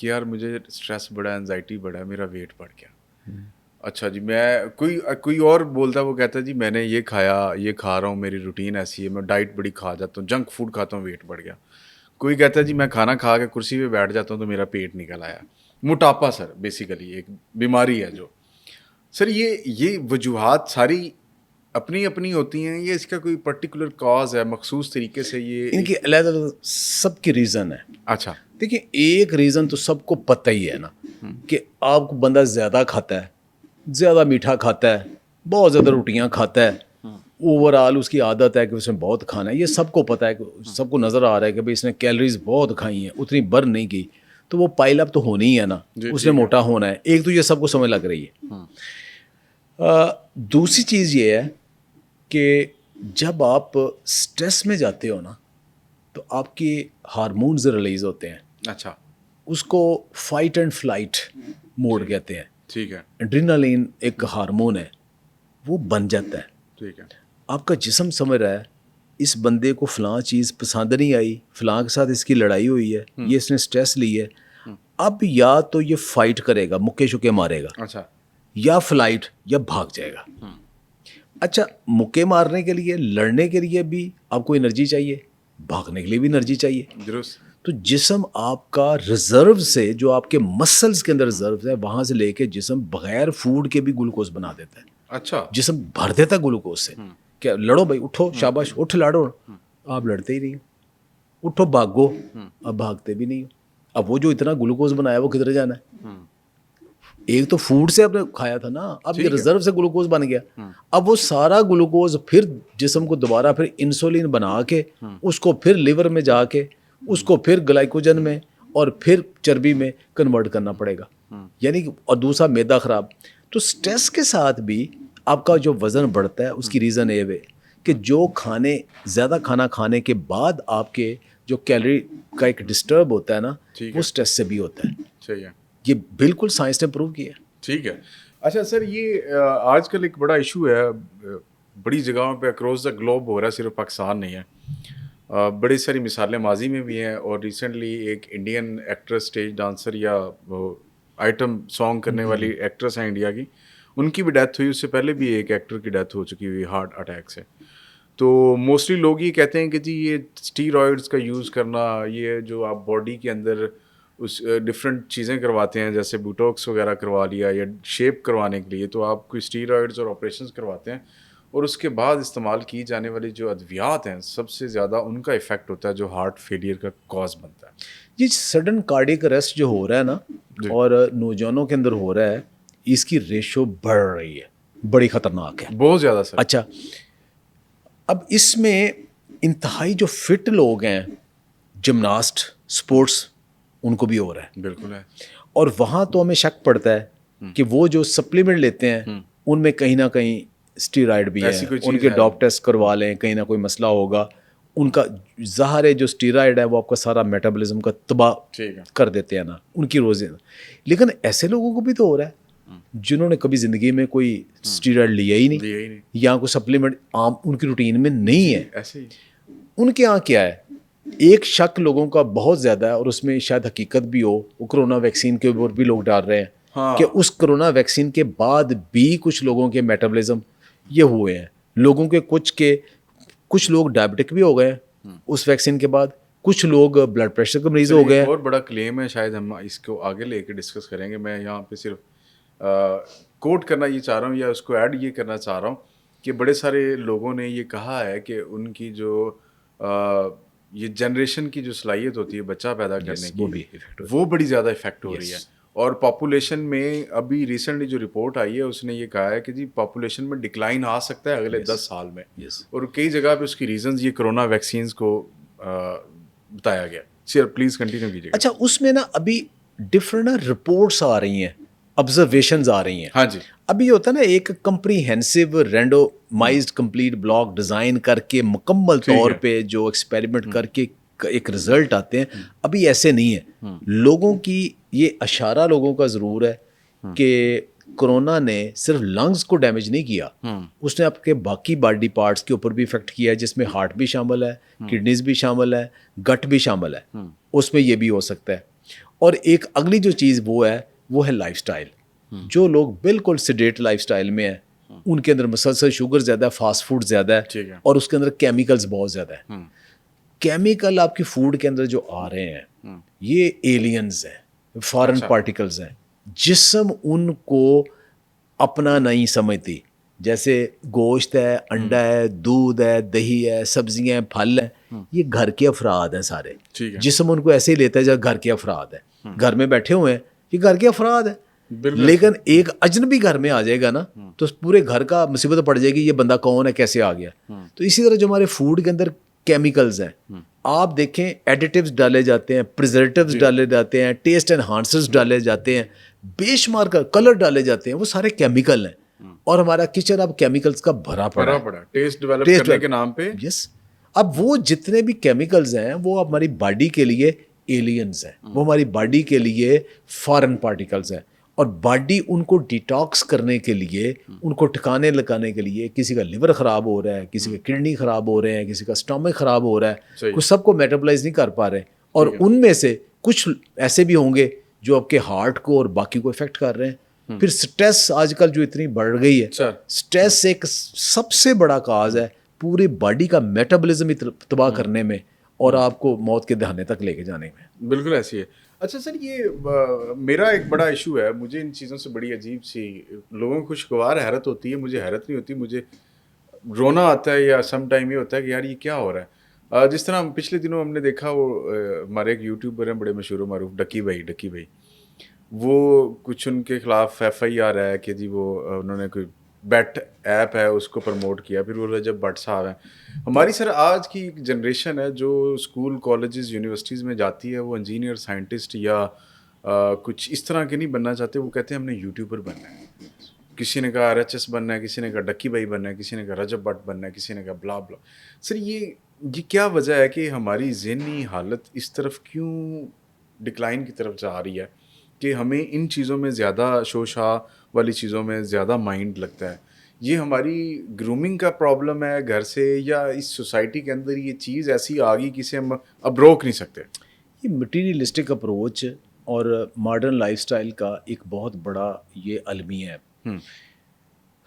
کہ یار مجھے اسٹریس بڑا ہے, انزائٹی بڑا ہے, میرا ویٹ بڑھ گیا. اچھا جی, میں کوئی اور بولتا ہے, وہ کہتا ہے جی میں نے یہ کھایا, یہ کھا رہا ہوں, میری روٹین ایسی ہے, میں ڈائٹ بڑی کھا جاتا ہوں, جنک فوڈ کھاتا ہوں, ویٹ بڑھ گیا. کوئی کہتا ہے جی میں کھانا کھا کے کرسی پہ بیٹھ جاتا ہوں تو میرا پیٹ نکل آیا. موٹاپا سر بیسیکلی ایک بیماری ہے جو سر یہ وجوہات ساری اپنی اپنی ہوتی ہیں, یہ اس کا کوئی پرٹیکولر کاز ہے مخصوص طریقے سے؟ یہ ان کی علیحدہ سب کی ریزن ہے. اچھا دیکھیں ایک ریزن تو سب کو پتہ ہی ہے نا, کہ آپ کو بندہ زیادہ کھاتا ہے, زیادہ میٹھا کھاتا ہے, بہت زیادہ روٹیاں کھاتا ہے, اوور آل اس کی عادت ہے کہ اس نے بہت کھانا ہے. یہ سب کو پتہ ہے, کہ سب کو نظر آ رہا ہے کہ بھائی اس نے کیلریز بہت کھائی ہیں, اتنی برن نہیں کی, تو وہ پائل اپ تو ہونی ہی ہے نا, اس نے موٹا ہونا ہے. ایک تو یہ سب کو سمجھ لگ رہی ہے. دوسری چیز یہ ہے کہ جب آپ سٹریس میں جاتے ہو نا تو آپ کے ہارمونز ریلیز ہوتے ہیں. اچھا, اس کو فائٹ اینڈ فلائٹ موڈ کہتے ہیں. ٹھیک ہے, ایڈرینالین ایک ہارمون ہے, وہ بن جاتا ہے. ٹھیک ہے, آپ کا جسم سمجھ رہا ہے اس بندے کو فلاں چیز پسند نہیں آئی, فلاں کے ساتھ اس کی لڑائی ہوئی ہے, یہ اس نے سٹریس لی ہے, اب یا تو یہ فائٹ کرے گا, مکے شکے مارے گا, اچھا, یا فلائٹ, یا بھاگ جائے گا. اچھا, مکے مارنے کے لیے, لڑنے کے لیے بھی آپ کو انرجی چاہیے, بھاگنے کے لیے بھی انرجی چاہیے. درست. تو جسم آپ کا ریزرو سے, جو آپ کے مسلز کے اندر ریزرو ہے, وہاں سے لے کے جسم بغیر فوڈ کے بھی گلوکوز بنا دیتا ہے. اچھا, جسم بھر دیتا ہے گلوکوز سے. کہ لڑو بھائی, اٹھو, شاباش, اٹھ لڑو. آپ لڑتے ہی نہیں ہو. اٹھو بھاگو, اب بھاگتے بھی نہیں ہو. اب وہ جو اتنا گلوکوز بنایا وہ کدھر جانا ہے؟ ایک تو فوڈ سے آپ نے کھایا تھا نا, اب یہ ریزرو سے گلوکوز بن گیا. اب وہ سارا گلوکوز پھر جسم کو دوبارہ پھر انسولین بنا کے, اس کو پھر لیور میں جا کے, اس کو پھر گلائکوجن میں اور پھر چربی میں کنورٹ کرنا پڑے گا. یعنی کہ اور دوسرا میدا خراب. تو سٹریس کے ساتھ بھی آپ کا جو وزن بڑھتا ہے, اس کی ریزن یہ ہے کہ جو زیادہ کھانا کھانے کے بعد آپ کے جو کیلری کا ایک ڈسٹرب ہوتا ہے نا, وہ سٹریس سے بھی ہوتا ہے. صحیح ہے, یہ بالکل سائنس نے پروو کیا ہے. ٹھیک ہے. اچھا سر, یہ آج کل ایک بڑا ایشو ہے, بڑی جگہوں پہ اکراس دا گلوب ہو رہا ہے, صرف پاکستان نہیں ہے. بڑی ساری مثالیں ماضی میں بھی ہیں, اور ریسنٹلی ایک انڈین ایکٹریس, اسٹیج ڈانسر یا آئٹم سانگ کرنے والی ایکٹریس ہیں انڈیا کی, ان کی بھی ڈیتھ ہوئی. اس سے پہلے بھی ایک ایکٹر کی ڈیتھ ہو چکی ہوئی ہارٹ اٹیک سے. تو موسٹلی لوگ یہ کہتے ہیں کہ جی یہ اسٹیرائڈس کا یوز کرنا, یہ جو آپ باڈی کے اندر اس ڈفرینٹ چیزیں کرواتے ہیں, جیسے بوٹوکس وغیرہ کروا لیا یا شیپ کروانے کے لیے, تو آپ کوئی اسٹیرائڈس اور آپریشنز کرواتے ہیں, اور اس کے بعد استعمال کی جانے والی جو ادویات ہیں, سب سے زیادہ ان کا افیکٹ ہوتا ہے جو ہارٹ فیلئر کا کاز بنتا ہے. یہ سڈن کارڈیک اریسٹ جو ہو رہا ہے نا, اور نوجوانوں کے اندر ہو رہا ہے, اس کی ریشو بڑھ رہی ہے, بڑی خطرناک ہے, بہت زیادہ سر. اچھا, اب اس میں انتہائی جو فٹ لوگ ہیں, جمناسٹ, سپورٹس, ان کو بھی ہو رہا ہے. بالکل ہے. اور وہاں تو ہمیں شک پڑتا ہے کہ وہ جو سپلیمنٹ لیتے ہیں ان میں کہیں نہ کہیں اسٹیرائڈ بھی ہے, ان کے ڈاپ ٹیسٹ کروا لیں, کہیں نہ کوئی مسئلہ ہوگا. ان کا ظاہر ہے جو اسٹیرائڈ ہے وہ آپ کا سارا میٹابولزم کا تباہ کر دیتے ہیں نا, ان کی روزیں. لیکن ایسے لوگوں کو بھی تو ہو رہا ہے جنہوں نے کبھی زندگی میں کوئی اسٹیرائڈ لیا ہی نہیں, یا کوئی سپلیمنٹ عام ان کی روٹین میں نہیں ہے. ایسے ہی ان کے یہاں کیا ہے, ایک شک لوگوں کا بہت زیادہ ہے, اور اس میں شاید حقیقت بھی ہو, وہ کرونا ویکسین کے اوپر بھی لوگ ڈال رہے ہیں کہ اس کرونا ویکسین کے بعد بھی کچھ لوگوں کے میٹابولزم یہ ہوئے ہیں. لوگوں کے کچھ لوگ ڈائبٹک بھی ہو گئے اس ویکسین کے بعد, کچھ لوگ بلڈ پریشر کے مریض ہو گئے. اور بڑا کلیم ہے, شاید ہم اس کو آگے لے کے ڈسکس کریں گے. میں یہاں پہ صرف کوٹ کرنا یہ چاہ رہا ہوں, یا اس کو ایڈ یہ کرنا چاہ رہا ہوں کہ بڑے سارے لوگوں نے یہ کہا ہے کہ ان کی جو یہ جنریشن کی جو صلاحیت ہوتی ہے بچہ پیدا کرنے کی, وہ بڑی زیادہ افیکٹ ہو رہی ہے. اور پاپولیشن میں ابھی ریسنٹلی جو رپورٹ آئی ہے اس نے یہ کہا ہے کہ جی پاپولیشن میں ڈکلائن آ سکتا ہے اگلے 10 سال میں, اور کئی جگہ پہ اس کی ریزنز یہ کرونا ویکسینز کو بتایا گیا. سر پلیز کنٹینیو کیجیے. اچھا, اس میں نا ابھی ڈفرنٹ رپورٹس آ رہی ہیں, آبزرویشنز آ رہی ہیں. ہاں جی. ابھی ہوتا ہے نا ایک کمپریہنسو رینڈومائزڈ کمپلیٹ بلاک ڈیزائن کر کے مکمل طور پہ جو ایکسپیریمنٹ کر کے ایک رزلٹ آتے ہیں, ابھی ایسے نہیں ہے. لوگوں کی یہ اشارہ لوگوں کا ضرور ہے کہ کرونا نے صرف لنگز کو ڈیمیج نہیں کیا, اس نے آپ کے باقی باڈی پارٹس کے اوپر بھی افیکٹ کیا ہے, جس میں ہارٹ بھی شامل ہے, کڈنیز بھی شامل ہے, گٹ بھی شامل ہے, اس میں یہ بھی ہو سکتا ہے. اور ایک اگلی جو چیز وہ ہے لائف سٹائل. جو لوگ بالکل سیڈیٹ لائف سٹائل میں ہیں ان کے اندر مسلسل شوگر زیادہ ہے, فاسٹ فوڈ زیادہ ہے, اور اس کے اندر کیمیکلز بہت زیادہ ہیں. کیمیکل آپ کی فوڈ کے اندر جو آ رہے ہیں یہ ایلینز ہیں, فارن پارٹیکلز ہیں. جسم ان کو اپنا نہیں سمجھتی. جیسے گوشت ہے, انڈا ہے, دودھ ہے, دہی ہے, سبزیاں ہیں, پھل ہیں, یہ گھر کے افراد ہیں سارے. جسم ان کو ایسے ہی لیتا ہے جب گھر کے افراد ہیں. گھر میں بیٹھے ہوئے ہیں, یہ گھر کے افراد ہیں. لیکن ایک اجنبی گھر میں آ جائے گا نا تو پورے گھر کا مصیبت پڑ جائے گی, یہ بندہ کون ہے, کیسے آ گیا. تو اسی طرح جو ہمارے فوڈ کے اندر کیمیکلز ہیں, آپ دیکھیں ایڈیٹیوز ڈالے جاتے ہیں, پریزرویٹیوز ڈالے جاتے ہیں, ٹیسٹ انہانسرز ڈالے جاتے ہیں, بے شمار کا کلر ڈالے جاتے ہیں, وہ سارے کیمیکل ہیں. اور ہمارا کچن اب کیمیکلز کا بھرا پڑا ٹیسٹ ڈیولپ کرنے کے نام پہ. یس, اب وہ جتنے بھی کیمیکلز ہیں وہ ہماری باڈی کے لیے ایلینز ہیں, وہ ہماری باڈی کے لیے فارن پارٹیکلز ہیں. اور باڈی ان کو ڈیٹاکس کرنے کے لیے, ان کو ٹھکانے لگانے کے لیے, کسی کا لیور خراب ہو رہا ہے, کسی کا کڈنی خراب ہو رہے ہیں, کسی کا اسٹمک خراب ہو رہا ہے, کچھ سب کو میٹابلائز نہیں کر پا رہے. اور ان میں سے کچھ ایسے بھی ہوں گے جو آپ کے ہارٹ کو اور باقی کو افیکٹ کر رہے ہیں. پھر سٹریس آج کل جو اتنی بڑھ گئی ہے, سٹریس ایک سب سے بڑا کاز ہے پوری باڈی کا میٹابلزم تباہ کرنے میں اور آپ کو موت کے دہانے تک لے کے جانے میں. بالکل ایسی ہے. اچھا سر, یہ میرا ایک بڑا ایشو ہے, مجھے ان چیزوں سے بڑی عجیب سی, لوگوں کو خوشگوار حیرت ہوتی ہے, مجھے حیرت نہیں ہوتی, مجھے رونا آتا ہے یا سم ٹائم یہ ہوتا ہے کہ یار یہ کیا ہو رہا ہے. جس طرح پچھلے دنوں ہم نے دیکھا, وہ ہمارے ایک یوٹیوبر ہیں بڑے مشہور و معروف, ڈکی بھائی, وہ کچھ ان کے خلاف FIR ہے کہ جی وہ انہوں نے کوئی بیٹ ایپ ہے اس کو پروموٹ کیا. پھر وہ رجب بٹ صاحب ہیں. ہماری سر آج کی ایک جنریشن ہے جو اسکول, کالجز, یونیورسٹیز میں جاتی ہے, وہ انجینئر, سائنٹسٹ یا کچھ اس طرح کے نہیں بننا چاہتے. وہ کہتے ہیں ہم نے یوٹیوبر بننا ہے. کسی نے کہا RHS بننا ہے, کسی نے کہا ڈکی بھائی بننا ہے, کسی نے کہا رجب بٹ بننا ہے, کسی نے کہا بلا بلا. سر یہ کیا وجہ ہے کہ ہماری ذہنی حالت اس طرف کیوں ڈکلائن کی طرف جا رہی ہے کہ ہمیں ان چیزوں میں زیادہ شوشا والی چیزوں میں زیادہ مائنڈ لگتا ہے؟ یہ ہماری گرومنگ کا پرابلم ہے گھر سے, یا اس سوسائٹی کے اندر یہ چیز ایسی آ گئی کسے ہم اب روک نہیں سکتے؟ یہ مٹیریلسٹک اپروچ اور ماڈرن لائف سٹائل کا ایک بہت بڑا یہ المیہ ہے.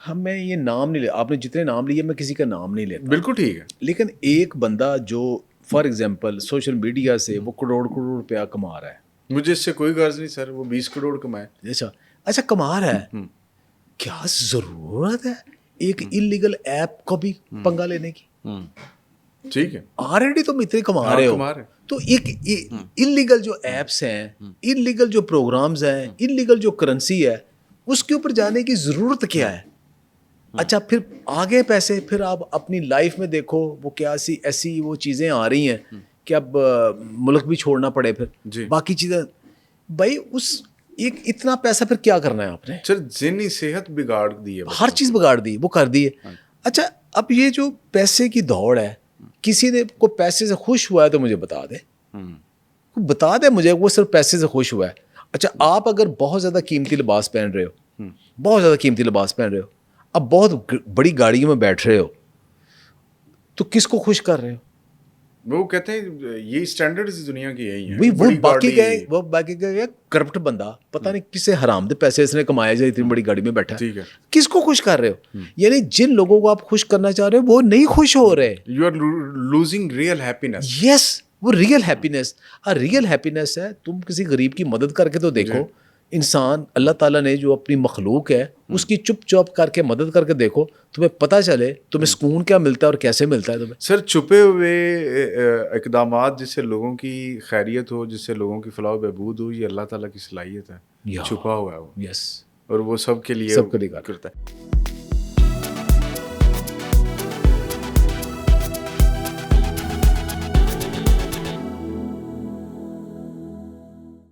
ہمیں یہ نام نہیں آپ نے جتنے نام لیے, میں کسی کا نام نہیں لیتا. بالکل ٹھیک ہے. لیکن ایک بندہ جو فار ایگزامپل سوشل میڈیا سے وہ کروڑ روپیہ کما رہا ہے, مجھے اس سے کوئی غرض نہیں سر, وہ 20 کروڑ کمائے. اچھا کما رہا ہے, کیا ضرورت ہے ایک انلیگل ایپ کو بھی پنگا لینے کی؟ ٹھیک ہے, آلریڈی تم اتنے کما رہے ہو, تو ایک انلیگل جو ایپس ہیں, انلیگل جو پروگرامز ہیں, انلیگل جو کرنسی ہے, اس کے اوپر جانے کی ضرورت کیا ہے؟ اچھا پھر آگے پیسے, پھر آپ اپنی لائف میں دیکھو وہ کیا ایسی وہ چیزیں آ رہی ہیں کہ اب ملک بھی چھوڑنا پڑے, پھر باقی چیزیں. بھائی اس ایک اتنا پیسہ پھر کیا کرنا ہے آپ نے؟ سر ذہنی صحت بگاڑ دی ہے, ہر چیز بگاڑ دی, وہ کر دی ہے. اچھا اب یہ جو پیسے کی دوڑ ہے, کسی نے کو پیسے سے خوش ہوا ہے تو مجھے بتا دے مجھے وہ صرف پیسے سے خوش ہوا ہے. اچھا آپ اگر بہت زیادہ قیمتی لباس پہن رہے ہو, بہت زیادہ قیمتی لباس پہن رہے ہو, اب بہت بڑی گاڑیوں میں بیٹھ رہے ہو, تو کس کو خوش کر رہے ہو؟ وہ کہتے ہیں یہ اسٹینڈرڈ اس دنیا کی یہی ہیں. وہ باقی گئے کرپٹ بندہ, پتہ نہیں کسے حرام دے پیسے اس نے کمایا جائے اتنی بڑی گاڑی میں بیٹھا, کس کو خوش کر رہے ہو؟ یعنی جن لوگوں کو آپ خوش کرنا چاہ رہے ہو وہ نہیں خوش ہو رہے. You are losing real happiness. Yes, وہ ریئل ہیپینس. ریئل ہیپینس ہے تم کسی غریب کی مدد کر کے تو دیکھو. انسان اللہ تعالیٰ نے جو اپنی مخلوق ہے اس کی چپ چاپ کر کے مدد کر کے دیکھو, تمہیں پتہ چلے تمہیں سکون کیا ملتا ہے اور کیسے ملتا ہے تمہیں. سر چھپے ہوئے اقدامات جس سے لوگوں کی خیریت ہو, جس سے لوگوں کی فلاح و بہبود ہو, یہ اللہ تعالیٰ کی صلاحیت ہے, چھپا ہوا ہے وہ. یس, اور وہ سب کے لیے کرتا ہے.